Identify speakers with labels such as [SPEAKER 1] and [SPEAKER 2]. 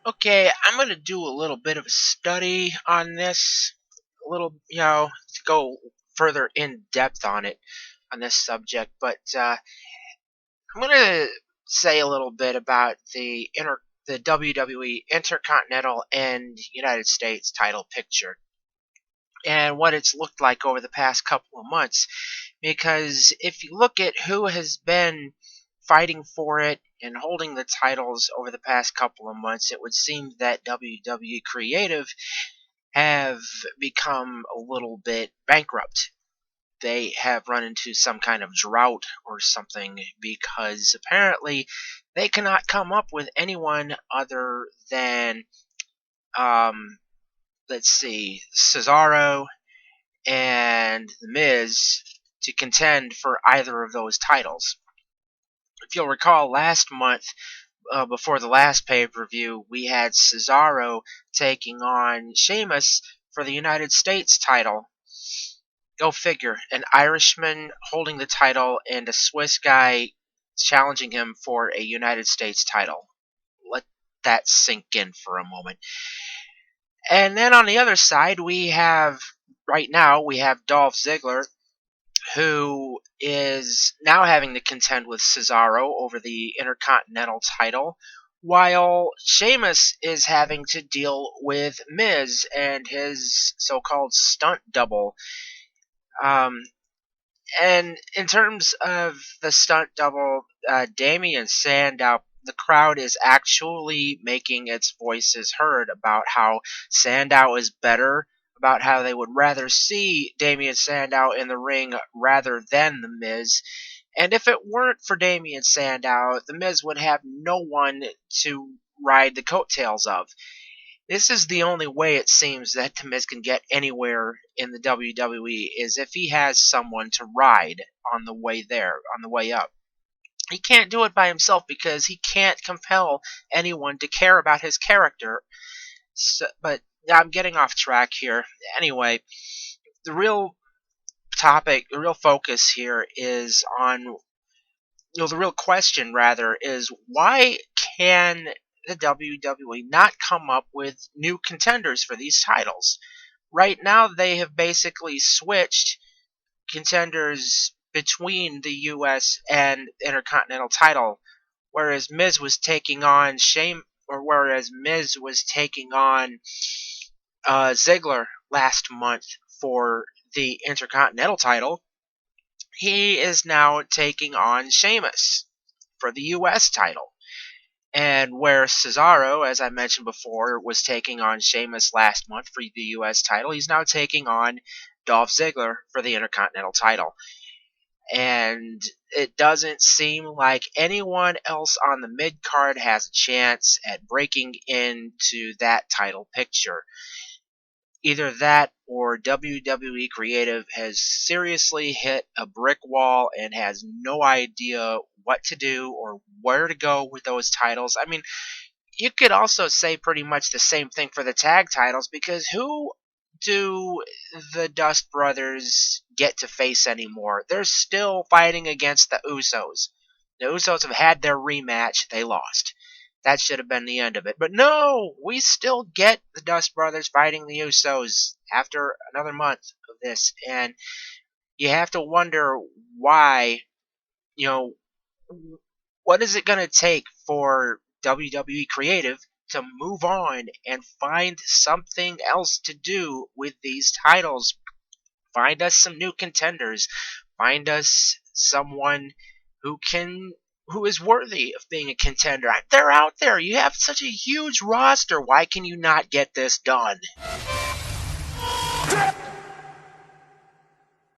[SPEAKER 1] Okay, I'm going to do a little bit of a study on this, a little, to go further in depth on it, on this subject. But I'm going to say a little bit about the WWE Intercontinental and United States title picture and what it's looked like over the past couple of months. Because if you look at who has been fighting for it and holding the titles over the past couple of months, it would seem that WWE Creative have become a little bit bankrupt. They have run into some kind of drought or something because apparently they cannot come up with anyone other than, um, let's see, Cesaro and The Miz to contend for either of those titles. If you'll recall, last month, before the last pay-per-view, we had Cesaro taking on Sheamus for the United States title. Go figure, an Irishman holding the title and a Swiss guy challenging him for a United States title. Let that sink in for a moment. And then on the other side, right now, we have Dolph Ziggler, who is now having to contend with Cesaro over the Intercontinental title, while Sheamus is having to deal with Miz and his so-called stunt double. And in terms of the stunt double, Damien Sandow, the crowd is actually making its voices heard about how Sandow is better, about how they would rather see Damien Sandow in the ring rather than The Miz. And if it weren't for Damien Sandow, The Miz would have no one to ride the coattails of. This is the only way it seems that The Miz can get anywhere in the WWE is if he has someone to ride on the way there, on the way up. He can't do it by himself because he can't compel anyone to care about his character. But I'm getting off track here. Anyway, the real topic, the real focus here is on, the real question rather is why can the WWE not come up with new contenders for these titles? Right now, they have basically switched contenders between the U.S. and Intercontinental title, whereas Miz was taking on Ziggler last month for the Intercontinental title. He is now taking on Sheamus for the U.S. title. And where Cesaro, as I mentioned before, was taking on Sheamus last month for the U.S. title, he's now taking on Dolph Ziggler for the Intercontinental title. And it doesn't seem like anyone else on the mid-card has a chance at breaking into that title picture. Either that or WWE Creative has seriously hit a brick wall and has no idea what to do or where to go with those titles. I mean, you could also say pretty much the same thing for the tag titles, because who do the Dust Brothers get to face anymore? They're still fighting against the Usos. The Usos have had their rematch. They lost. That should have been the end of it. But no, we still get the Dust Brothers fighting the Usos after another month of this. And you have to wonder why, what is it going to take for WWE Creative to move on and find something else to do with these titles? Find us some new contenders. Find us someone who is worthy of being a contender. They're out there. You have such a huge roster. Why can you not get this done?